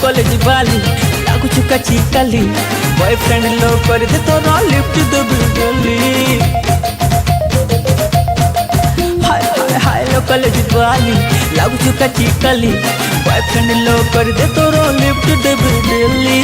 college वाली लागू चुका चिकली बॉयफ्रेंड लो कर दे तो लिफ्ट दे बिजली हाय हाय हाय लो कॉलेज वाली लागू चुका चिकली बॉयफ्रेंड लो कर दे तो लिफ्ट दे बिजली